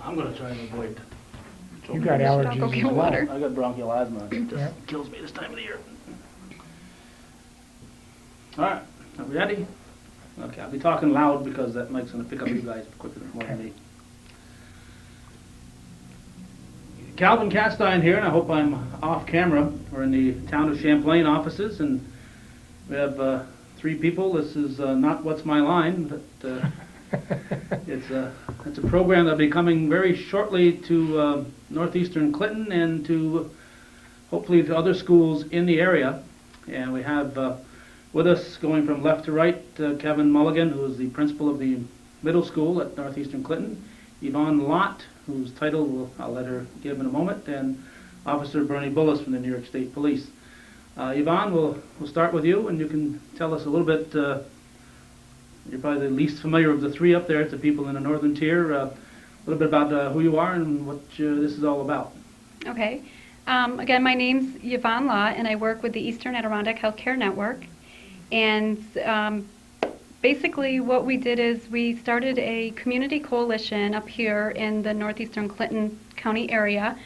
I'm going to try and avoid. You got I'll allergies go as get well. water. I got bronchial asthma. It just Yeah. kills me this time of the year. All right, are we ready? Okay, I'll be talking loud because that mic's going to pick up you guys quicker more than me. Calvin Castine here, and I hope I'm off camera. We're in the town of Champlain offices, and we have 3 people. This is not What's My Line, but it's a program that'll be coming very shortly to northeastern Clinton and to hopefully to other schools in the area. And we have with us, going from left to right, Kevin Mulligan, who is the principal of the middle school at northeastern Clinton, Yvonne Lott, whose title I'll let her give in a moment, and Officer Bernie Bullis from the New York State Police. Yvonne, we'll start with you, and you can tell us a little bit. You're probably the least familiar of the 3 up there, to people in the northern tier. A little bit about who you are and what this is all about. Okay. Again, my name's Yvonne Law, and I work with the Eastern Adirondack Healthcare Network. And basically what we did is we started a community coalition up here in the northeastern Clinton County area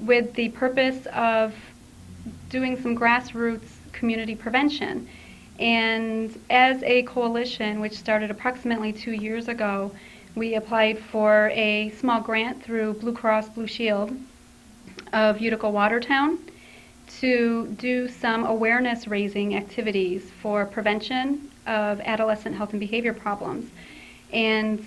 with the purpose of doing some grassroots community prevention. And as a coalition, which started approximately 2 years ago, we applied for a small grant through Blue Cross Blue Shield of Utica Watertown to do some awareness raising activities for prevention of adolescent health and behavior problems. And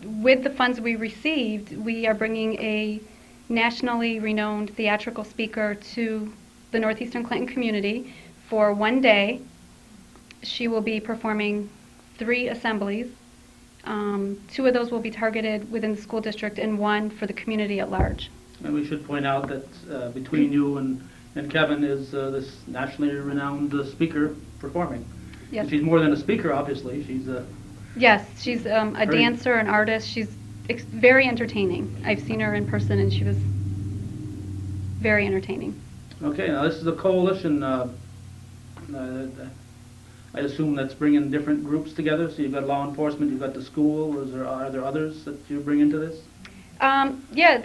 with the funds we received, we are bringing a nationally renowned theatrical speaker to the northeastern Clinton community for 1 day. She will be performing 3 assemblies. 2 of those will be targeted within the school district and 1 for the community at large. And we should point out that between you and Kevin is this nationally renowned speaker performing. Yes. And she's more than a speaker, obviously. She's Yes, she's a dancer, an artist. She's very entertaining. I've seen her in person, and she was very entertaining. Okay, now this is a coalition. I assume that's bringing different groups together. So you've got law enforcement, you've got the school. Are there others that you bring into this? Yeah,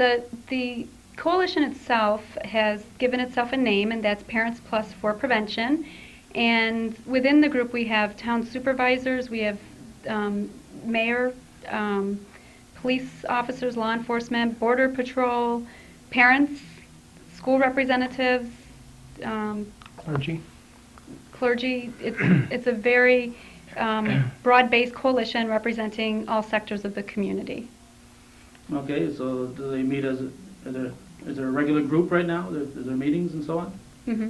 the coalition itself has given itself a name, and that's Parents Plus for Prevention. And within the group, we have town supervisors, we have mayor, police officers, law enforcement, border patrol, parents, school representatives, Clergy. It's a very broad-based coalition representing all sectors of the community. Okay, so do they meet is there a regular group right now? Is there meetings and so on? Mm-hmm.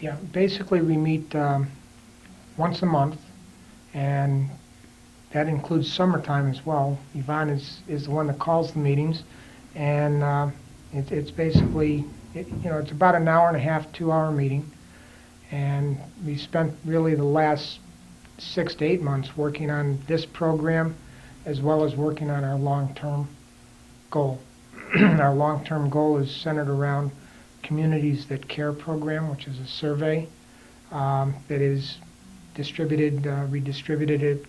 Yeah, basically we meet once a month, and that includes summertime as well. Yvonne is the one that calls the meetings, and it's basically, it's about an hour and a half, 2-hour meeting, and we spent really the last 6 to 8 months working on this program as well as working on our long-term goal. Our long-term goal is centered around Communities That Care program, which is a survey that is distributed, redistributed it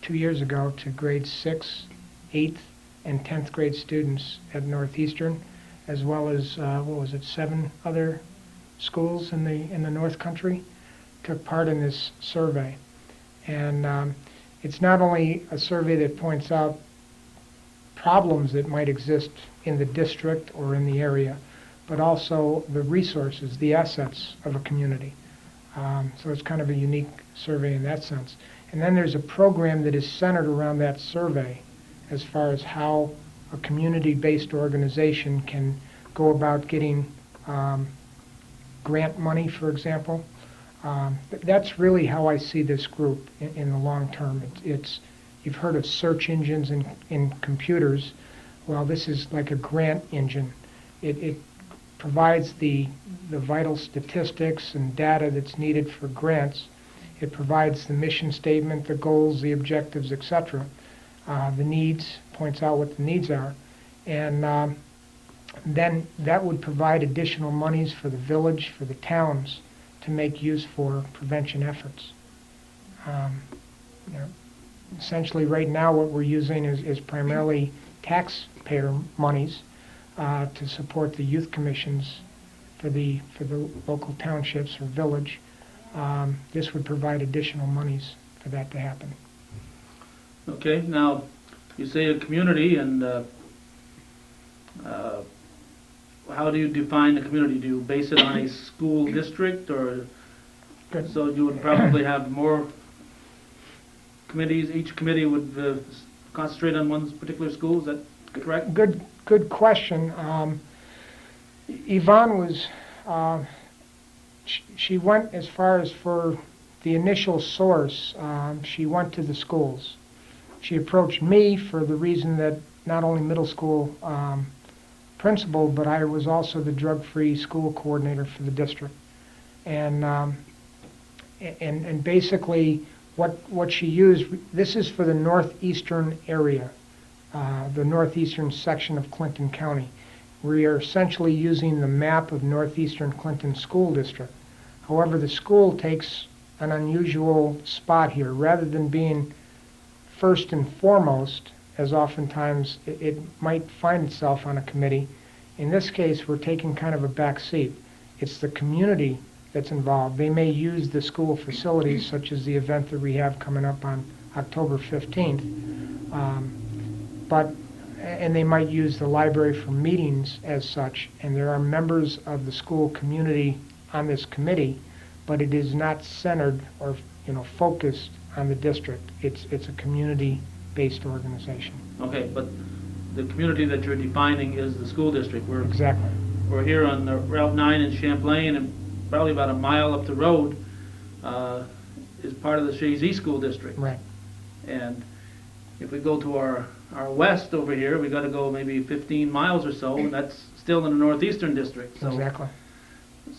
2 years ago to grade 6, 8th, and 10th grade students at Northeastern, as well as 7 other schools in the North Country took part in this survey. And it's not only a survey that points out problems that might exist in the district or in the area, but also the resources, the assets of a community. So it's kind of a unique survey in that sense. And then there's a program that is centered around that survey as far as how a community-based organization can go about getting grant money, for example. That's really how I see this group in the long term. You've heard of search engines in computers. Well, this is like a grant engine. It provides the vital statistics and data that's needed for grants. It provides the mission statement, the goals, the objectives, etc. The needs, points out what the needs are. And then that would provide additional monies for the village, for the towns, to make use for prevention efforts. Essentially right now what we're using is primarily taxpayer monies to support the youth commissions for the local townships or village. This would provide additional monies for that to happen. Okay, now, you say a community, and how do you define the community? Do you base it on a school district, or Good. so you would probably have more committees? Each committee would concentrate on one particular school. Is that correct? Good question. Yvonne was, she went as far as for the initial source. She went to the schools. She approached me for the reason that not only middle school principal, but I was also the drug-free school coordinator for the district. And basically what she used, this is for the northeastern area, the northeastern section of Clinton County. We are essentially using the map of northeastern Clinton School District. However, the school takes an unusual spot here. Rather than being first and foremost, as oftentimes it might find itself on a committee, in this case we're taking kind of a back seat. It's the community that's involved. They may use the school facilities, such as the event that we have coming up on October 15th, and they might use the library for meetings as such, and there are members of the school community on this committee, but it is not centered or focused on the district. It's a community-based organization. Okay, but the community that you're defining is the school district. Exactly. We're here on Route 9 in Champlain, and probably about a mile up the road is part of the Shazy School District. Right. And if we go to our west over here, we got to go maybe 15 miles or so, and that's still in the northeastern district. So, exactly.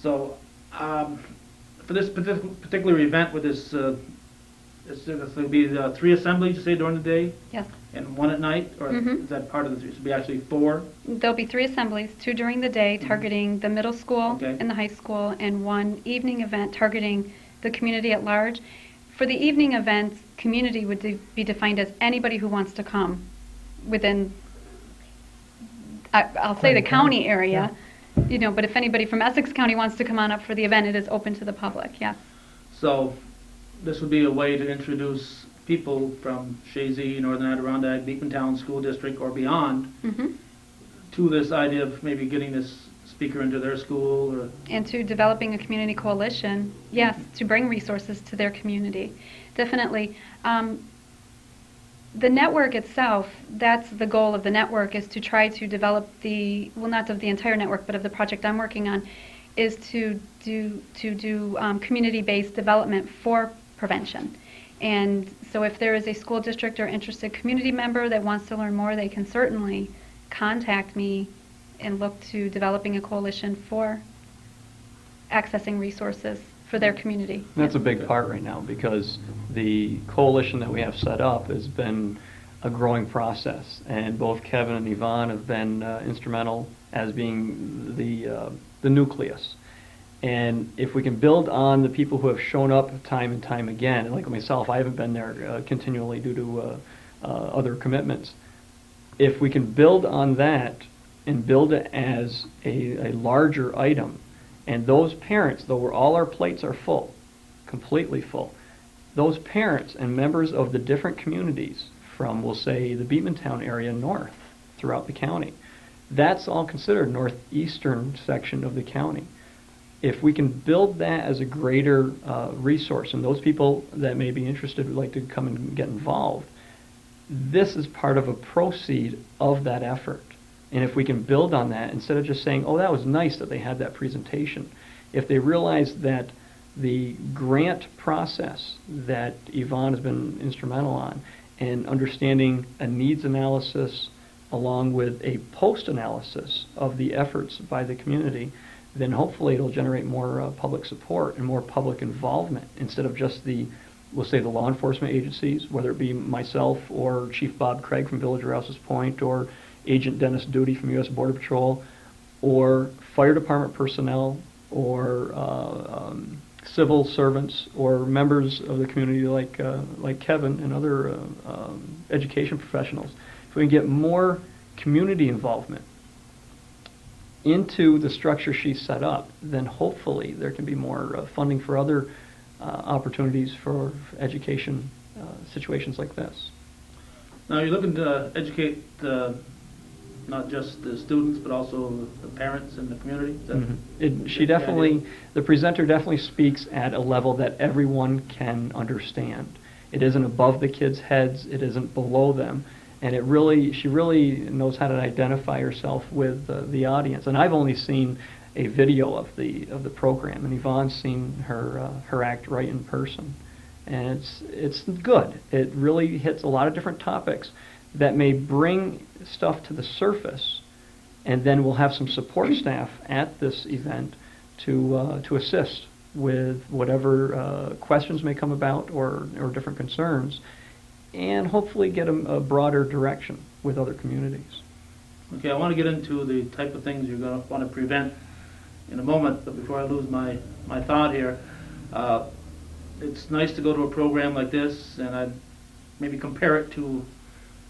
So for this particular event with this, there'll be 3 assemblies, you say, during the day? Yes. And 1 at night? Or is that part of the 3? It should be actually 4? There'll be 3 assemblies, 2 during the day targeting the middle school Okay. and the high school, and 1 evening event targeting the community at large. For the evening events, community would be defined as anybody who wants to come within, I'll say the Clinton county County, area, but if anybody from Essex County wants to come on up for the event, it is open to the public, yes. So this would be a way to introduce people from Shazy, Northern Adirondack, Beekmantown School District, or beyond to this idea of maybe getting this speaker into their school. Or And to developing a community coalition, yes, to bring resources to their community. Definitely. The network itself, that's the goal of the network, is to try to develop not of the entire network, but of the project I'm working on, is to do community-based development for prevention. And so if there is a school district or interested community member that wants to learn more, they can certainly contact me and look to developing a coalition for accessing resources for their community. That's a big part right now, because the coalition that we have set up has been a growing process, and both Kevin and Yvonne have been instrumental as being the nucleus. And if we can build on the people who have shown up time and time again, and like myself, I haven't been there continually due to other commitments. If we can build on that and build it as a larger item, and those parents, though all our plates are full, completely full, those parents and members of the different communities from, we'll say, the Beekmantown area north throughout the county, that's all considered northeastern section of the county. If we can build that as a greater resource, and those people that may be interested would like to come and get involved, this is part of a proceed of that effort. And if we can build on that, instead of just saying, oh, that was nice that they had that presentation, if they realize that the grant process that Yvonne has been instrumental on, and understanding a needs analysis along with a post-analysis of the efforts by the community, then hopefully it'll generate more public support and more public involvement, instead of just we'll say the law enforcement agencies, whether it be myself or Chief Bob Craig from Village Rouse's Point, or Agent Dennis Duty from U.S. Border Patrol, or fire department personnel, or civil servants, or members of the community like Kevin and other education professionals. If we can get more community involvement into the structure she set up, then hopefully there can be more funding for other opportunities for education situations like this. Now, you're looking to educate not just the students, but also the parents and the community? Is that She definitely, the presenter definitely speaks at a level that everyone can understand. It isn't above the kids' heads, it isn't below them, and she really knows how to identify herself with the audience. And I've only seen a video of the program, and Yvonne's seen her act right in person, and it's good. It really hits a lot of different topics that may bring stuff to the surface, and then we'll have some support staff at this event to assist with whatever questions may come about or different concerns, and hopefully get a broader direction with other communities. Okay, I want to get into the type of things you're going to want to prevent in a moment, but before I lose my thought here, it's nice to go to a program like this, and I'd maybe compare it to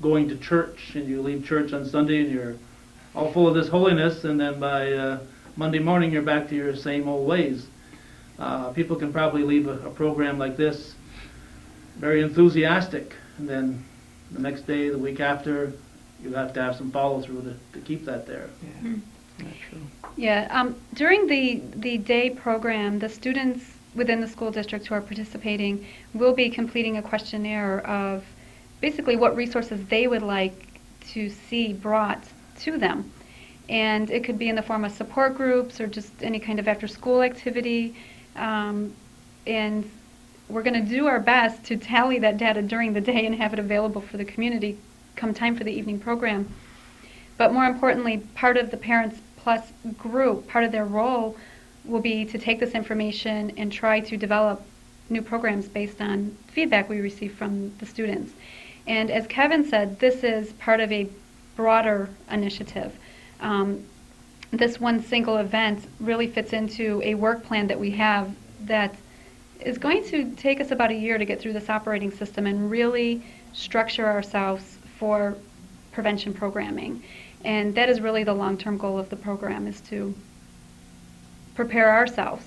going to church, and you leave church on Sunday and you're all full of this holiness, and then by Monday morning you're back to your same old ways. People can probably leave a program like this very enthusiastic, and then the next day, the week after, you have to have some follow-through to keep that there. Yeah, that's true. Yeah, during the day program, the students within the school district who are participating will be completing a questionnaire of basically what resources they would like to see brought to them. And it could be in the form of support groups or just any kind of after-school activity. And we're going to do our best to tally that data during the day and have it available for the community come time for the evening program. But more importantly, part of the Parents Plus group, part of their role will be to take this information and try to develop new programs based on feedback we receive from the students. And as Kevin said, this is part of a broader initiative. This one single event really fits into a work plan that we have that is going to take us about a year to get through this operating system and really structure ourselves for prevention programming. And that is really the long-term goal of the program, is to prepare ourselves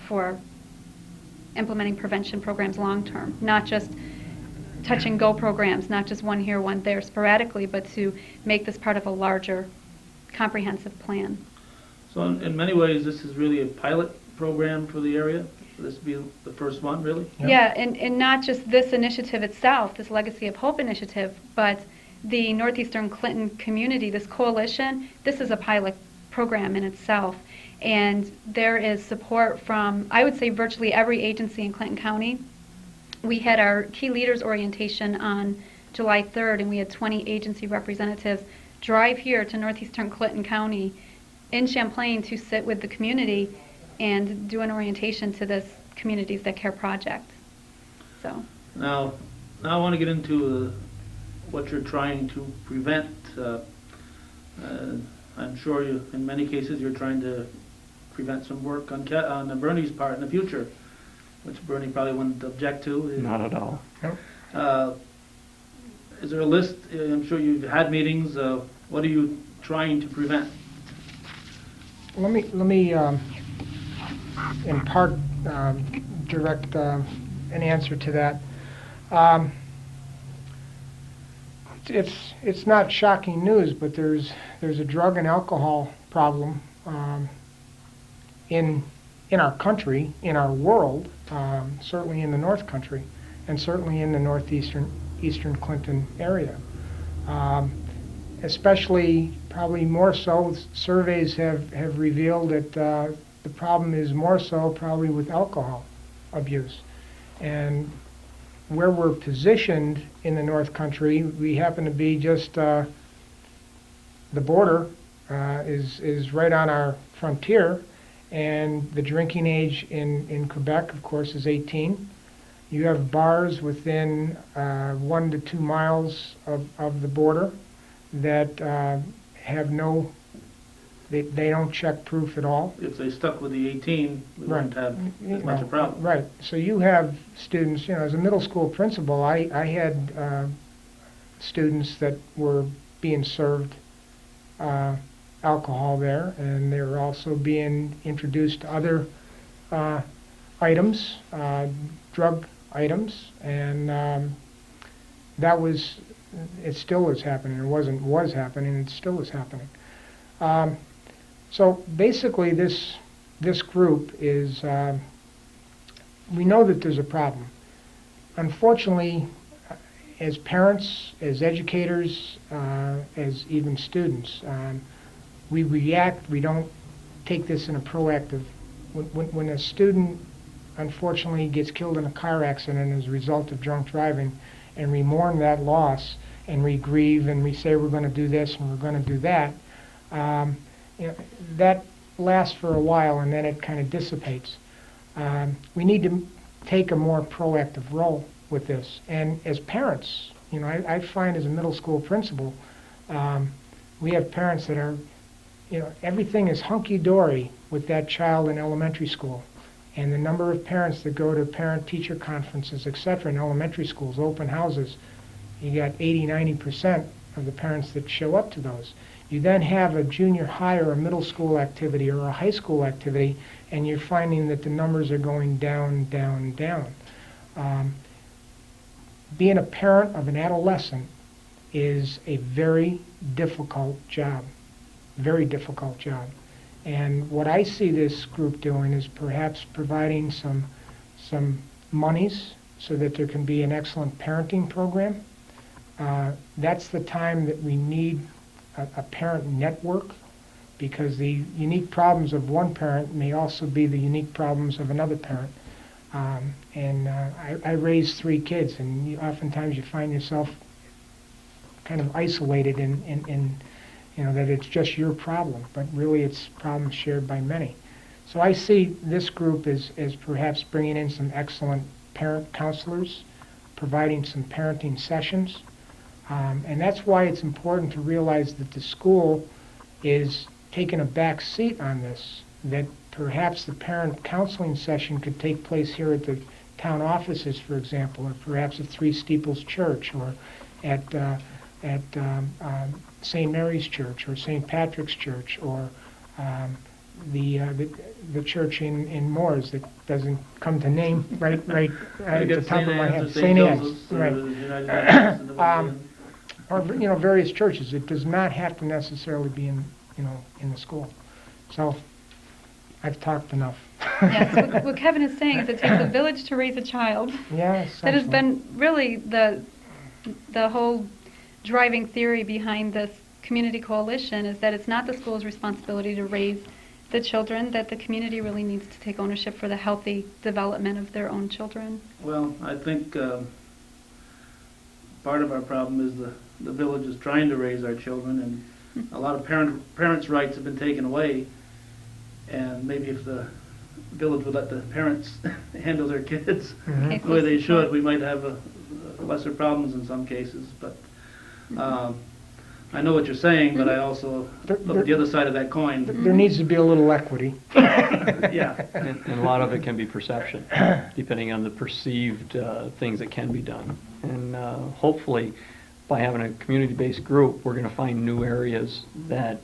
for implementing prevention programs long-term, not just touch-and-go programs, not just one here, one there sporadically, but to make this part of a larger, comprehensive plan. So in many ways, this is really a pilot program for the area. This would be the first one, really? Yeah, and not just this initiative itself, this Legacy of Hope initiative, but the Northeastern Clinton community, this coalition, this is a pilot program in itself. And there is support from, I would say, virtually every agency in Clinton County. We had our key leaders orientation on July 3rd, and we had 20 agency representatives drive here to Northeastern Clinton County in Champlain to sit with the community and do an orientation to this Communities That Care project. So Now I want to get into what you're trying to prevent. I'm sure in many cases, you're trying to prevent some work on Bernie's part in the future, which Bernie probably wouldn't object to. Not at all. Is there a list? I'm sure you've had meetings. What are you trying to prevent? Let me in part direct an answer to that. It's not shocking news, but there's a drug and alcohol problem in our country, in our world, certainly in the North Country, and certainly in the Eastern Clinton area. Especially, probably more so, surveys have revealed that the problem is more so probably with alcohol abuse. And where we're positioned in the North Country, we happen to be just the border is right on our frontier, and the drinking age in Quebec, of course, is 18. You have bars within 1 to 2 miles of the border that have no, they don't check proof at all. If they stuck with the 18, we wouldn't have as much a problem. Right. So you have students, as a middle school principal, I had students that were being served alcohol there, and they were also being introduced to other items, drug items, and it still is happening. It was happening, it still is happening. So basically this group is, we know that there's a problem. Unfortunately, as parents, as educators, as even students, we react, we don't take this in a proactive. When a student unfortunately gets killed in a car accident as a result of drunk driving, and we mourn that loss, and we grieve, and we say we're going to do this and we're going to do that, that lasts for a while and then it kind of dissipates. We need to take a more proactive role with this. And as parents, I find as a middle school principal, we have parents that are, everything is hunky-dory with that child in elementary school. And the number of parents that go to parent-teacher conferences, etc., in elementary schools, open houses, you got 80–90% of the parents that show up to those. You then have a junior high or a middle school activity or a high school activity, and you're finding that the numbers are going down, down, down. Being a parent of an adolescent is a very difficult job, very difficult job. And what I see this group doing is perhaps providing some monies so that there can be an excellent parenting program. That's the time that we need a parent network, because the unique problems of one parent may also be the unique problems of another parent. I raised 3 kids, and oftentimes you find yourself kind of isolated in that it's just your problem, but really it's problems shared by many. So I see this group as perhaps bringing in some excellent parent counselors, providing some parenting sessions, and that's why it's important to realize that the school is taking a back seat on this, that perhaps the parent counseling session could take place here at the town offices, for example, or perhaps at Three Steeples Church, or at St. Mary's Church, or St. Patrick's Church, or the church in Moores that doesn't come to name right at the top of my head. St. Anne's, right? Or various churches. It does not have to necessarily be in the school. So I've talked enough. Yes, what Kevin is saying is it takes a village to raise a child. Yes. That has been really the whole driving theory behind this community coalition, is that it's not the school's responsibility to raise the children, that the community really needs to take ownership for the healthy development of their own children. Well, I think part of our problem is the village is trying to raise our children, and a lot of parents' rights have been taken away, and maybe if the village would let the parents handle their kids the way they should, we might have lesser problems in some cases. But I know what you're saying, but I also look at the other side of that coin. There needs to be a little equity. Yeah. And a lot of it can be perception, depending on the perceived things that can be done. And hopefully, by having a community-based group, we're going to find new areas that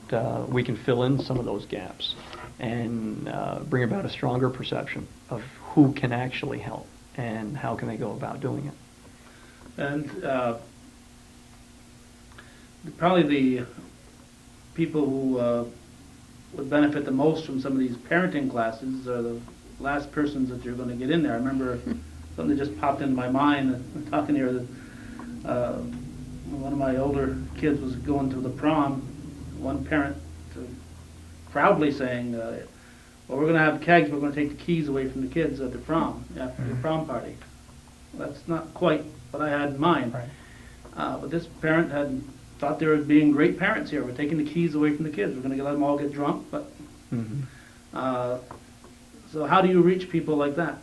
we can fill in some of those gaps and bring about a stronger perception of who can actually help and how can they go about doing it. And probably the people who would benefit the most from some of these parenting classes are the last persons that you're going to get in there. I remember something that just popped into my mind talking here. That one of my older kids was going to the prom. One parent proudly saying, well, we're going to have kegs, we're going to take the keys away from the kids at the prom, after the prom party. Well, that's not quite what I had in mind. Right. But this parent had thought they were being great parents here. We're taking the keys away from the kids. We're going to let them all get drunk. But so how do you reach people like that?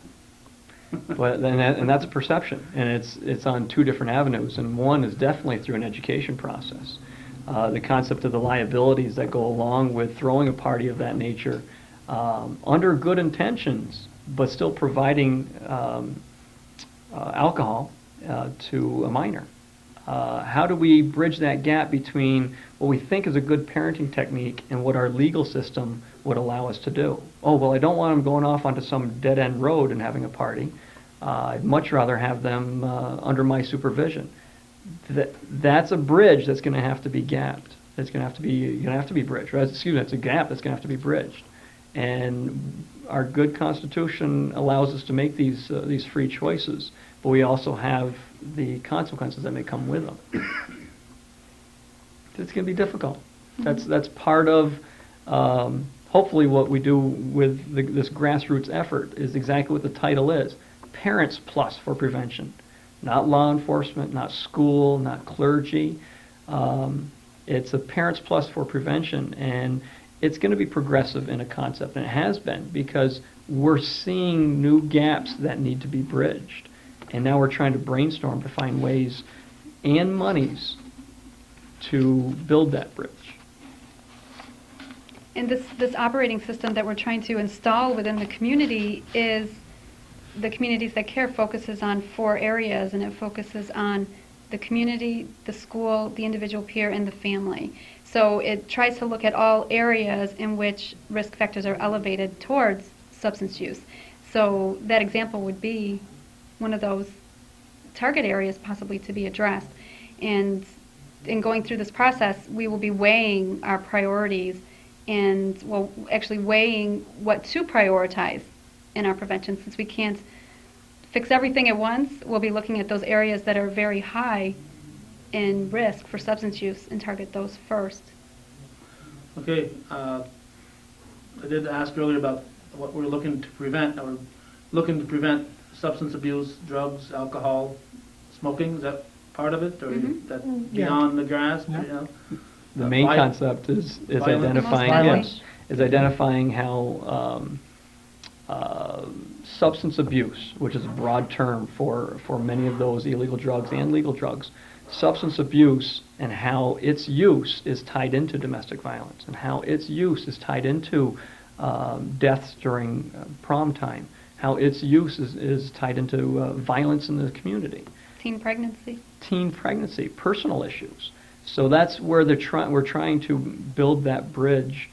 Well, and that's a perception, and it's on 2 different avenues, and one is definitely through an education process. The concept of the liabilities that go along with throwing a party of that nature under good intentions, but still providing alcohol to a minor. How do we bridge that gap between what we think is a good parenting technique and what our legal system would allow us to do? Oh, well, I don't want them going off onto some dead-end road and having a party. I'd much rather have them under my supervision. That's a bridge that's going to have to be gapped. It's going to have to be bridged. Right? Excuse me, it's a gap that's going to have to be bridged. And our good Constitution allows us to make these free choices, but we also have the consequences that may come with them. It's going to be difficult. That's part of hopefully what we do with this grassroots effort is exactly what the title is: Parents Plus for Prevention. Not law enforcement, not school, not clergy. It's a Parents Plus for Prevention, and it's going to be progressive in a concept, and it has been, because we're seeing new gaps that need to be bridged. And now we're trying to brainstorm to find ways and monies to build that bridge. And this operating system that we're trying to install within the community is the Communities That Care focuses on 4 areas, and it focuses on the community, the school, the individual peer, and the family. So it tries to look at all areas in which risk factors are elevated towards substance use. So that example would be one of those target areas possibly to be addressed. And in going through this process, we will be weighing our priorities and, well, actually weighing what to prioritize in our prevention. Since we can't fix everything at once, we'll be looking at those areas that are very high in risk for substance use and target those first. Okay, I did ask earlier about what we're looking to prevent. We're looking to prevent substance abuse, drugs, alcohol, smoking. Is that part of it, or Mhm. that Yeah. beyond the grasp? Yeah. You know? The main concept is Violence. identifying, Violence. is identifying how substance abuse, which is a broad term for many of those illegal drugs and legal drugs, substance abuse and how its use is tied into domestic violence, and how its use is tied into deaths during prom time, how its use is tied into violence in the community. Teen pregnancy. Teen pregnancy, personal issues. So that's where we're trying to build that bridge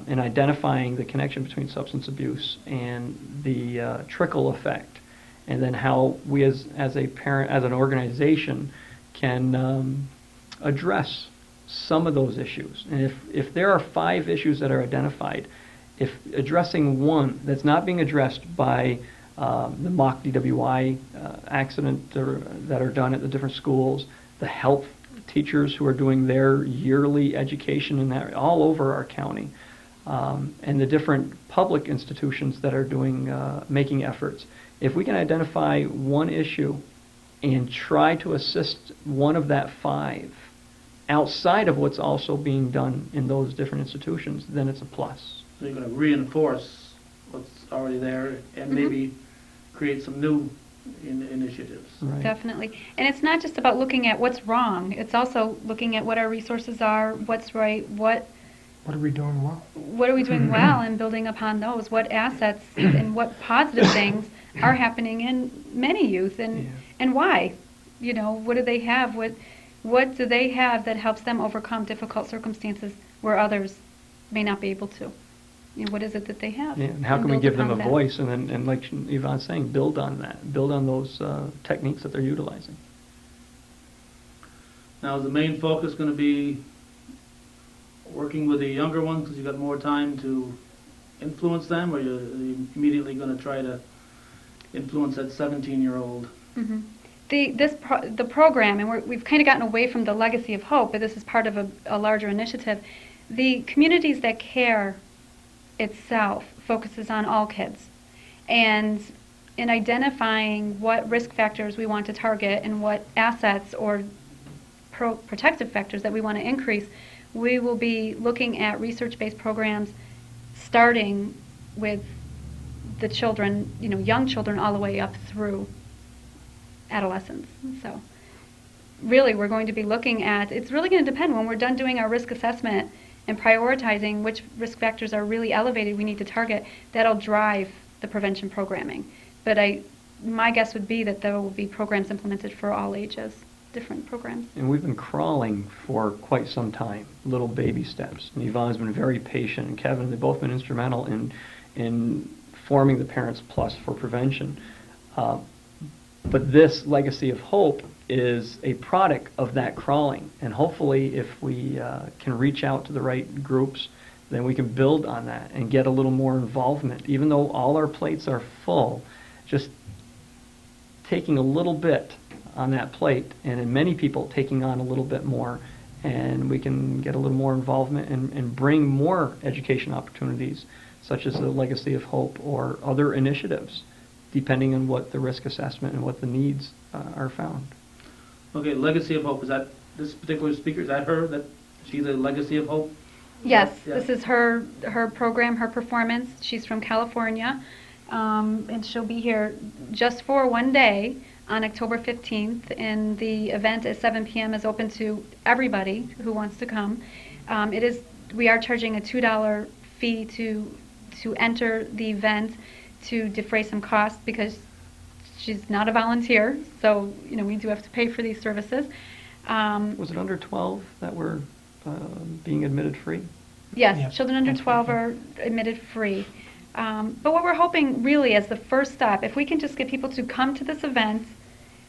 in identifying the connection between substance abuse and the trickle effect, and then how we as a parent, as an organization, can address some of those issues. And if there are 5 issues that are identified, if addressing one that's not being addressed by the mock DWI accident that are done at the different schools, the health teachers who are doing their yearly education in that all over our county, and the different public institutions that are doing making efforts. If we can identify one issue and try to assist one of that 5 outside of what's also being done in those different institutions, then it's a plus. So you're going to reinforce what's already there and maybe create some new initiatives. Right. Definitely. And it's not just about looking at what's wrong. It's also looking at what our resources are, what's right, what What are we doing well? are we doing well, and building upon those. What assets and what positive things are happening in many youth, and why? You know, what do they have? What do they have that helps them overcome difficult circumstances where others may not be able to? You know, what is it that they have? Yeah, and how can we build give them a upon that. voice, and like Yvonne's saying, build on that, build on those techniques that they're utilizing. Now, is the main focus going to be working with the younger ones because you've got more time to influence them, or are you immediately going to try to influence that 17-year-old? Mhm. The program, and we've kind of gotten away from the legacy of hope, but this is part of a larger initiative. The Communities That Care itself focuses on all kids, and in identifying what risk factors we want to target and what assets or protective factors that we want to increase, we will be looking at research-based programs starting with the children, you know, young children all the way up through adolescence. So really we're going to be looking at, it's really going to depend when we're done doing our risk assessment and prioritizing which risk factors are really elevated we need to target. That'll drive the prevention programming. But my guess would be that there will be programs implemented for all ages. different programs. And we've been crawling for quite some time, little baby steps. And Yvonne's been very patient, and Kevin, they've both been instrumental in forming the Parents Plus for prevention. But this Legacy of Hope is a product of that crawling. And hopefully, if we can reach out to the right groups, then we can build on that and get a little more involvement. Even though all our plates are full, just taking a little bit on that plate, and in many people taking on a little bit more, and we can get a little more involvement and bring more education opportunities, such as the Legacy of Hope or other initiatives, depending on what the risk assessment and what the needs are found. Okay, Legacy of Hope, is that this particular speaker, is that her, that she's a Legacy of Hope? Yes, Yeah. this is her program, her performance. She's from California, and she'll be here just for one day on October 15th, and the event at 7 p.m. is open to everybody who wants to come. We are charging a $2 fee to enter the event to defray some costs because she's not a volunteer, so we do have to pay for these services. Was it under 12 that were being admitted free? Yes, Yes, children under that's 12 right. are admitted free. But what we're hoping really as the first step, if we can just get people to come to this event,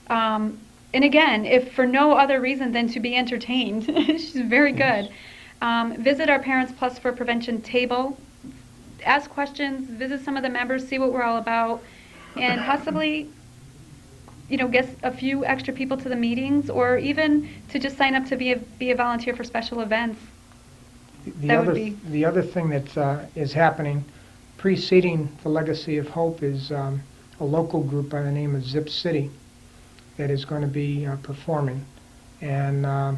and again, if for no other reason than to be entertained, she's very good. Visit our Parents Plus for Prevention table, ask questions, visit some of the members, see what we're all about, and possibly get a few extra people to the meetings, or even to just sign up to be a volunteer for special events. The other thing that is happening preceding the Legacy of Hope is a local group by the name of Zip City that is going to be performing, and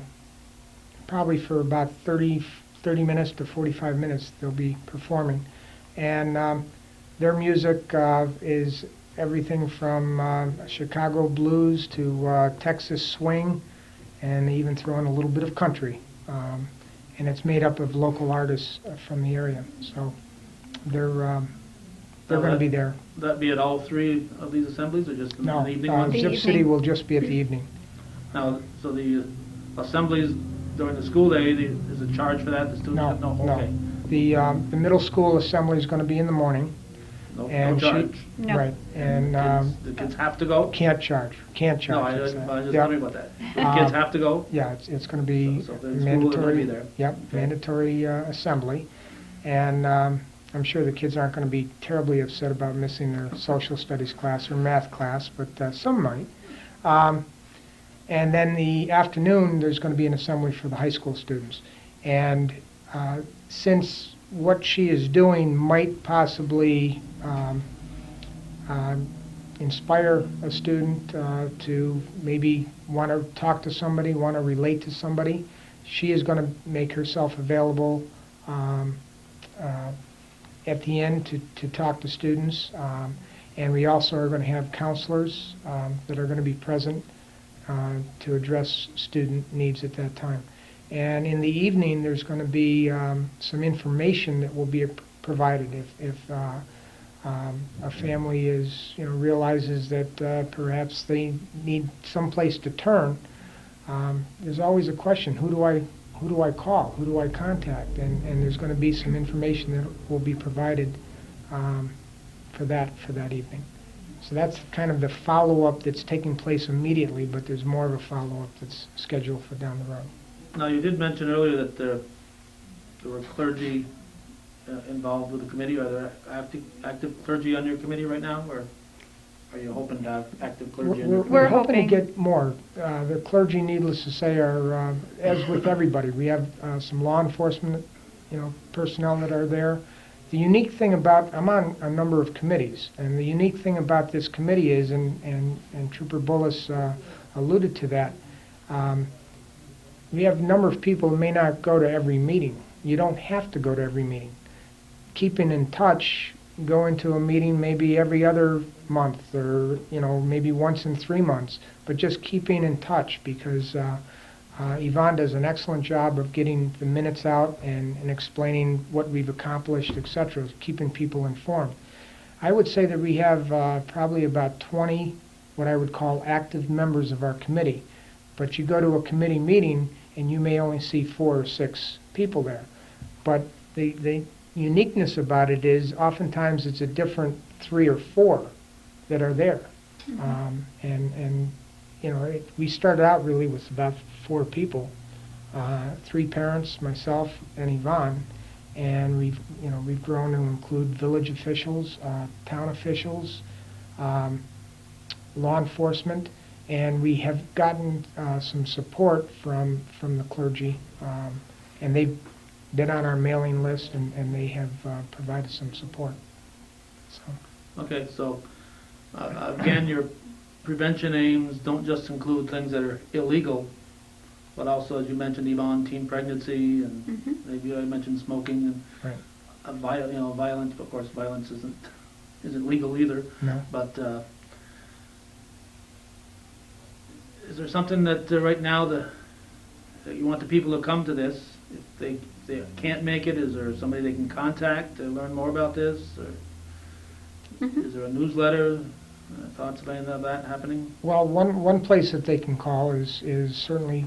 probably for about 30 minutes to 45 minutes they'll be performing, and their music is everything from Chicago blues to Texas swing, and they even throw in a little bit of country, and it's made up of local artists from the area, so they're going to be there. That be at all three of these assemblies, or just No, an evening one? The Zip City evening. will just be at the evening. Now, so the assemblies during the school day, is a charge for that? The students? No, Okay. The middle school assembly is going to be in the morning. No And charge. No. Right, and The kids have to go? can't charge. No, I it's, was just yeah. wondering about that. The kids have to go? Yeah, it's going to be So if they're in school, they're gonna be mandatory. there. Yep, mandatory assembly, and I'm sure the kids aren't going to be terribly upset about missing their social studies class or math class, but some might. And then the afternoon, there's going to be an assembly for the high school students, and since what she is doing might possibly inspire a student to maybe want to talk to somebody, want to relate to somebody, she is going to make herself available at the end to talk to students. And we also are going to have counselors that are going to be present to address student needs at that time. And in the evening, there's going to be some information that will be provided if a family is, realizes that perhaps they need some place to turn. There's always a question: who do I call? Who do I contact? And there's going to be some information that will be provided for that evening. So that's kind of the follow-up that's taking place immediately, but there's more of a follow-up that's scheduled for down the road. Now, you did mention earlier that there were clergy involved with the committee. Are there active clergy on your committee right now, or are you hoping to have active clergy on your committee? We're hoping to hoping. get more. The clergy, needless to say, are, as with everybody, we have some law enforcement, personnel that are there. The unique thing about, I'm on a number of committees, and the unique thing about this committee is, and Trooper Bullis alluded to that, we have a number of people who may not go to every meeting. You don't have to go to every meeting. Keeping in touch, going to a meeting maybe every other month, or maybe once in 3 months, but just keeping in touch, because Yvonne does an excellent job of getting the minutes out and explaining what we've accomplished, etc., keeping people informed. I would say that we have probably about 20 what I would call active members of our committee, But you go to a committee meeting and you may only see 4 or 6 people there. But the uniqueness about it is oftentimes it's a different 3 or 4 that are there. And we started out really with about 4 people, 3 parents, myself, and Yvonne, and we've grown to include village officials, town officials, law enforcement, and we have gotten some support from the clergy, and they've been on our mailing list, and they have provided some support. So. Okay, so again, your prevention aims don't just include things that are illegal, but also, as you mentioned, Yvonne, teen pregnancy, and maybe I mentioned smoking, and violence. Of course, violence isn't legal either. No. But is there something that right now that you want the people to come to this? If they can't make it, is there somebody they can contact to learn more about this? Or is there a newsletter? Thoughts of any of that happening? Well, one place that they can call is certainly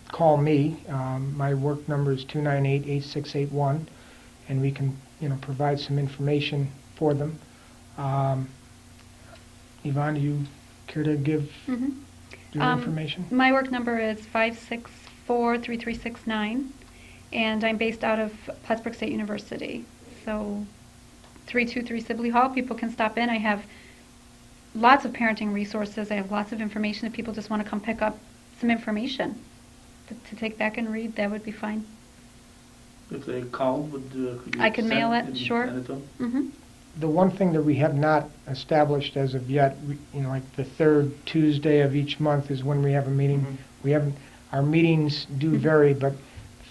call me. My work number is 298-8681, and we can provide some information for them. Yvonne, do you care to give your information? My work number is 564-3369, and I'm based out of Plattsburgh State University. So 323 Sibley Hall, people can stop in. I have lots of parenting resources. I have lots of information. If people just want to come pick up some information to take back and read, that would be fine. If they call, could you I can mail it, and sure. send it to them? The one thing that we have not established as of yet, like the 3rd Tuesday of each month is when we have a meeting. We haven't. Our meetings do vary, but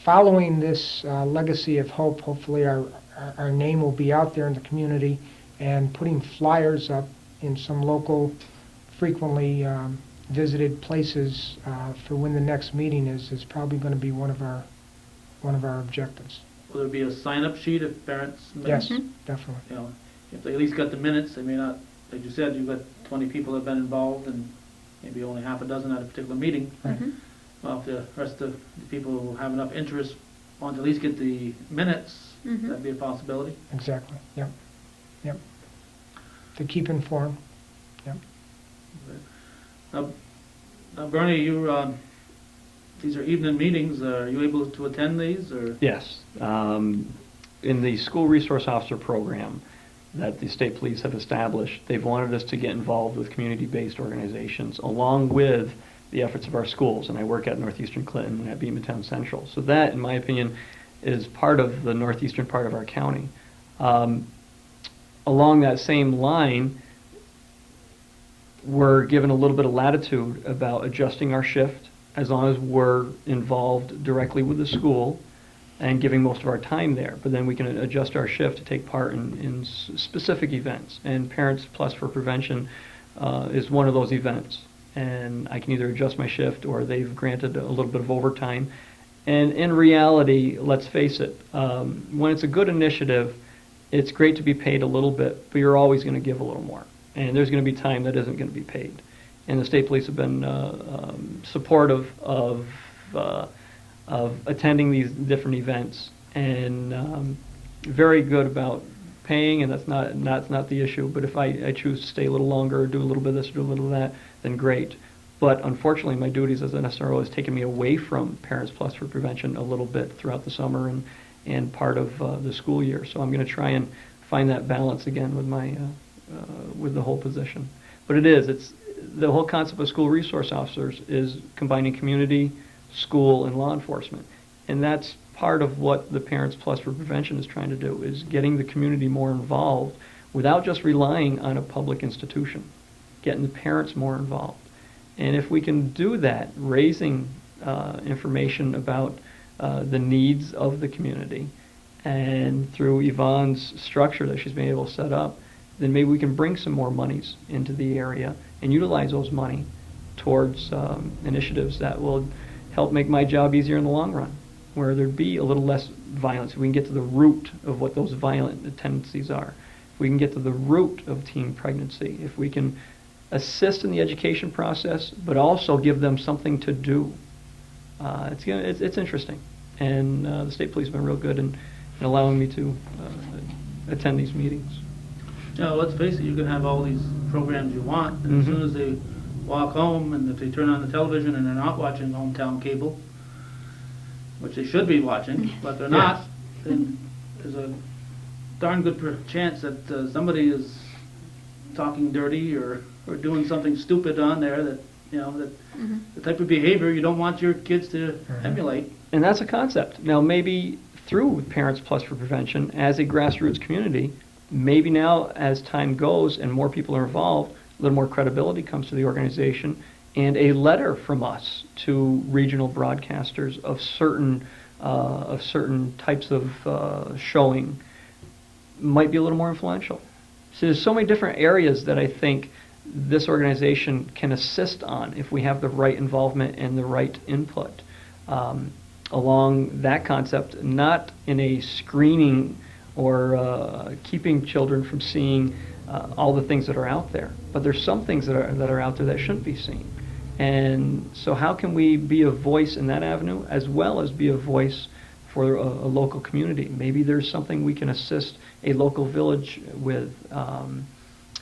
following this legacy of hope, hopefully our name will be out there in the community, and putting flyers up in some local, frequently visited places for when the next meeting is probably going to be one of our objectives. Will there be a sign-up sheet if parents? Yes, definitely. If they at least got the minutes, they may not. Like you said, you've got 20 people that have been involved, and maybe only half a dozen at a particular meeting. Right. Well, if the rest of the people who have enough interest want to at least get the minutes, that'd be a possibility. Exactly. Yep. To keep informed. Yep. Now Bernie, these are evening meetings. Are you able to attend these, or? Yes. In the school resource officer program that the state police have established, they've wanted us to get involved with community-based organizations along with the efforts of our schools. And I work at Northeastern Clinton and at Beamantown Central. So that, in my opinion, is part of the northeastern part of our county. Along that same line, we're given a little bit of latitude about adjusting our shift as long as we're involved directly with the school and giving most of our time there. But then we can adjust our shift to take part in specific events. And Parents Plus for Prevention is one of those events. And I can either adjust my shift, or they've granted a little bit of overtime. And in reality, let's face it, when it's a good initiative, it's great to be paid a little bit, but you're always going to give a little more. And there's going to be time that isn't going to be paid. And the state police have been supportive of attending these different events, and very good about paying, and that's not the issue. But if I choose to stay a little longer, or do a little bit of this, or do a little of that, then great. But unfortunately, my duties as an SRO has taken me away from Parents Plus for Prevention a little bit throughout the summer and part of the school year. So I'm going to try and find that balance again with my with the whole position. But it's the whole concept of school resource officers is combining community, school, and law enforcement. And that's part of what the Parents Plus for Prevention is trying to do, is getting the community more involved without just relying on a public institution, getting the parents more involved. And if we can do that, raising information about the needs of the community, and through Yvonne's structure that she's been able to set up, then maybe we can bring some more monies into the area and utilize those money towards initiatives that will help make my job easier in the long run, where there'd be a little less violence. If we can get to the root of what those violent tendencies are, if we can get to the root of teen pregnancy, if we can assist in the education process, but also give them something to do. It's interesting, and the state police have been real good in allowing me to attend these meetings. You know, let's face it, you can have all these programs you want, and as Mhm. soon as they walk home and if they turn on the television and they're not watching hometown cable, which they should be watching, but they're not, then there's a darn good chance that somebody is talking dirty or doing something stupid on there that, you know, that the type of behavior you don't want your kids to emulate. And that's a concept. Now, maybe through Parents Plus for Prevention, as a grassroots community, maybe now as time goes and more people are involved, a little more credibility comes to the organization, and a letter from us to regional broadcasters of certain types of showing might be a little more influential. So there's so many different areas that I think this organization can assist on if we have the right involvement and the right input along that concept, not in a screening or keeping children from seeing all the things that are out there. But there's some things that are out there that shouldn't be seen. And so how can we be a voice in that avenue as well as be a voice for a local community? Maybe there's something we can assist a local village with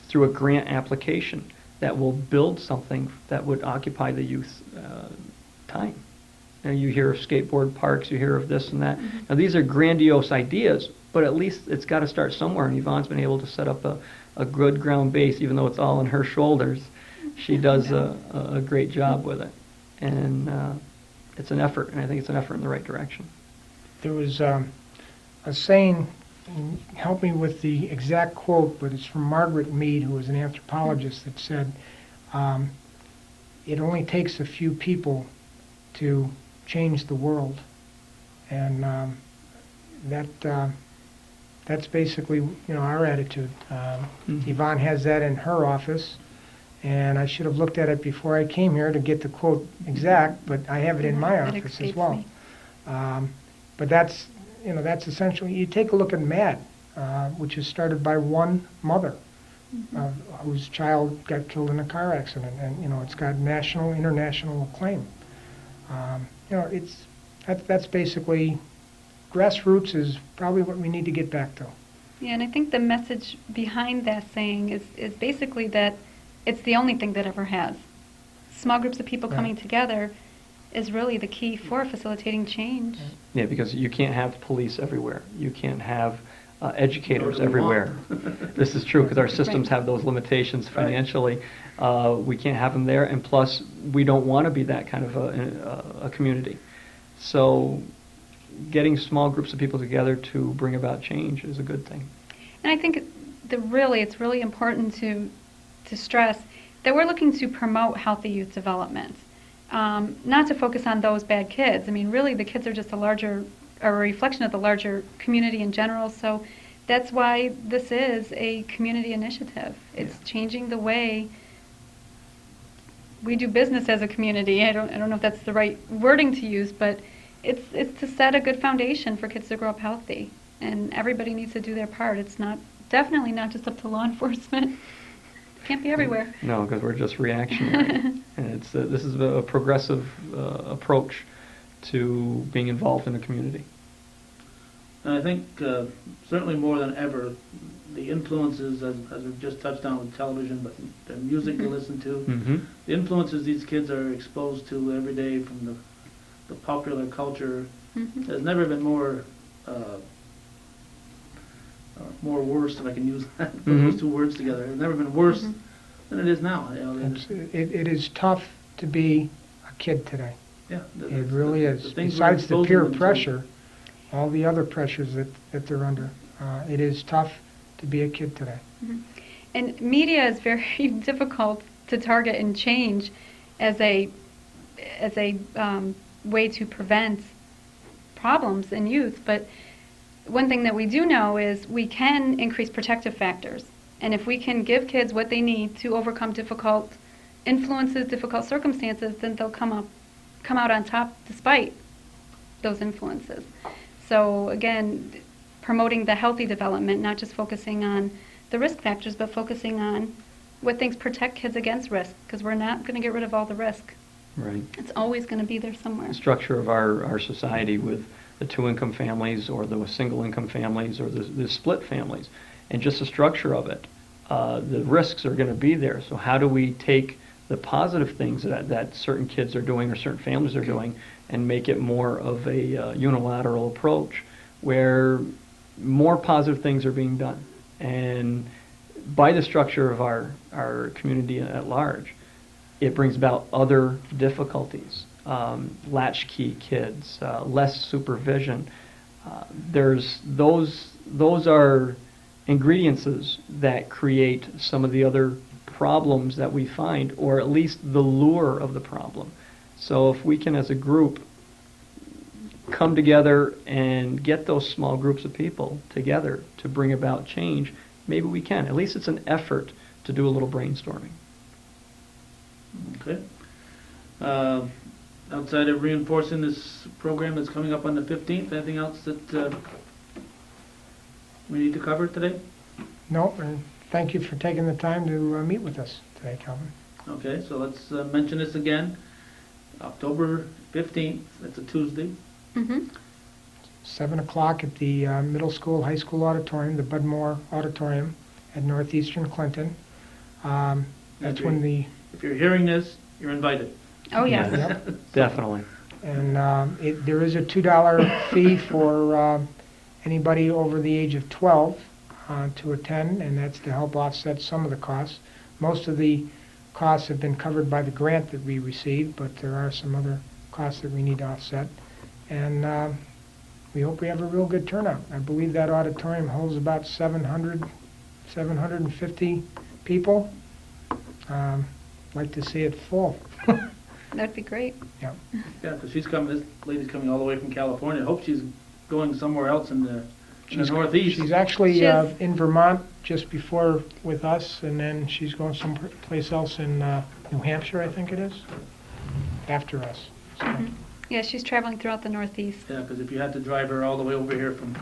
through a grant application that will build something that would occupy the youth time. Now you hear of skateboard parks, you hear of this and that. Now these are grandiose ideas, but at least it's got to start somewhere, and Yvonne's been able to set up a good ground base, even though it's all on her shoulders. She does a great job with it, and it's an effort, and I think it's an effort in the right direction. There was a saying, help me with the exact quote, but it's from Margaret Mead, who was an anthropologist, that said, it only takes a few people to change the world. And that's basically, you know, our attitude. Yvonne has that in her office, and I should have looked at it before I came here to get the quote exact, but I have it in my That office as escapes well. me. But that's, you know, that's essentially, you take a look at MAD, which is started by one mother whose child got killed in a car accident, and, you know, it's got national, international acclaim. You know, that's basically, grassroots is probably what we need to get back to. Yeah, and I think the message behind that saying is basically that it's the only thing that ever has. Small groups of people Right. coming together is really the key for facilitating change. Yeah, because you can't have police everywhere. You can't have educators Nor do we everywhere. want. This is true because our systems Right. have those limitations Right. financially. We can't have them there, and plus, we don't want to be that kind of a community. So getting small groups of people together to bring about change is a good thing. And I think it's really important to stress that we're looking to promote healthy youth development, not to focus on those bad kids. I mean, really, the kids are just a reflection of the larger community in general. So that's why this is a community initiative. It's changing the way we do business as a community. I don't know if that's the right wording to use, but it's to set a good foundation for kids to grow up healthy, and everybody needs to do their part. It's definitely not just up to law enforcement. Can't be everywhere. No, because we're just reactionary. And this is a progressive approach to being involved in a community. And I think certainly more than ever, the influences, as we've just touched on with television, but the music you listen to, Mm-hmm. the influences these kids are exposed to every day from the popular culture, has never been more worse, if I can use that, put those two words together. It's never been worse than it is now. You know, It is tough to be a kid today. yeah, It really is. things we're Besides the exposing peer them to. pressure, all the other pressures that they're under, it is tough to be a kid today. And media is very difficult to target and change as a way to prevent problems in youth. But one thing that we do know is we can increase protective factors. And if we can give kids what they need to overcome difficult influences, difficult circumstances, then they'll come out on top despite those influences. So again, promoting the healthy development, not just focusing on the risk factors, but focusing on what things protect kids against risk, because we're not going to get rid of all the risk. Right. It's always going to be there somewhere. The structure of our society with the two-income families or the single-income families or the split families, and just the structure of it, the risks are going to be there. So how do we take the positive things that certain kids are doing or certain families are doing and make it more of a unilateral approach where more positive things are being done? And by the structure of our community at large, it brings about other difficulties, latchkey kids, less supervision. There's those are ingredients that create some of the other problems that we find, or at least the lure of the problem. So if we can, as a group, come together and get those small groups of people together to bring about change, maybe we can. At least it's an effort to do a little brainstorming. Okay. Outside of reinforcing this program that's coming up on the 15th, anything else that we need to cover today? No, and thank you for taking the time to meet with us today, Calvin. Okay, so let's mention this again. October 15th, that's a Tuesday. Mm-hmm. 7 o'clock at the middle school, high school auditorium, the Budmore Auditorium at Northeastern Clinton. That's when the... If you're hearing this, you're invited. Oh, yes. Yep. Definitely. And there is a $2 fee for anybody over the age of 12 to attend, and that's to help offset some of the costs. Most of the costs have been covered by the grant that we received, but there are some other costs that we need to offset. And we hope we have a real good turnout. I believe that auditorium holds about 750 people. Like to see it full. That'd be great. Yeah. Yeah, because this lady's coming all the way from California. I hope she's going somewhere else in the Northeast. She's actually She's- in Vermont just before with us, and then she's going someplace else in New Hampshire, I think it is, after us. So, Mhm. Yeah, she's traveling throughout the Northeast. Yeah, because if you had to drive her all the way over here from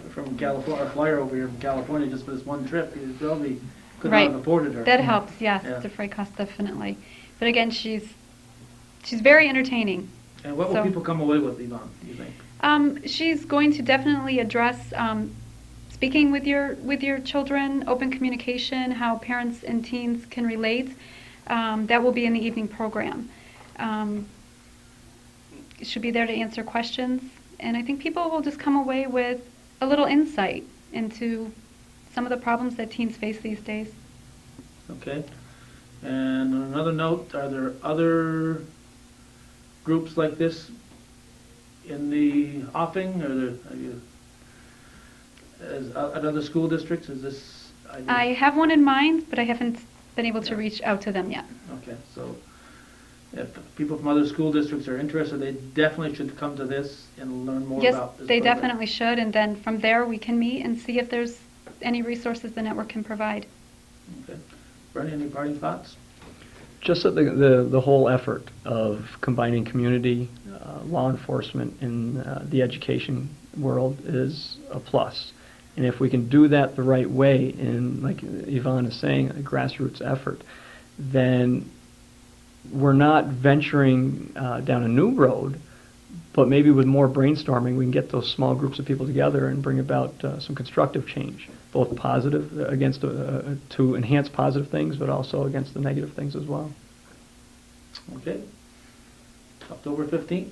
from California, or fly her over here from California just for this one trip, you probably could not Right. have afforded her. That helps, yes, Yeah. the freight cost definitely. But again, she's very entertaining. And what will So- people come away with, Yvonne, do you think? She's going to definitely address speaking with your children, open communication, how parents and teens can relate. That will be in the evening program. She'll be there to answer questions, and I think people will just come away with a little insight into some of the problems that teens face these days. Okay. And on another note, are there other groups like this in the offing, or at other school districts? Is this? I have one in mind, but I haven't been able to reach out to them yet. Okay, so if people from other school districts are interested, they definitely should come to this and learn more Yes, about this they program. definitely should, and then from there we can meet and see if there's any resources the network can provide. Okay. Bernie, any parting thoughts? Just that the whole effort of combining community, law enforcement, and the education world is a plus. And if we can do that the right way, in, like Yvonne is saying, a grassroots effort, then we're not venturing down a new road, but maybe with more brainstorming, we can get those small groups of people together and bring about some constructive change, both positive against to enhance positive things, but also against the negative things as well. Okay. October 15th,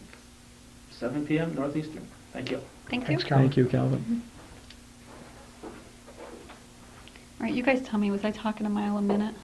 7 p.m. Northeastern. Thank you. Thank you. Thanks, Calvin. Thank you, Calvin. All right, you guys tell me, was I talking a mile a minute?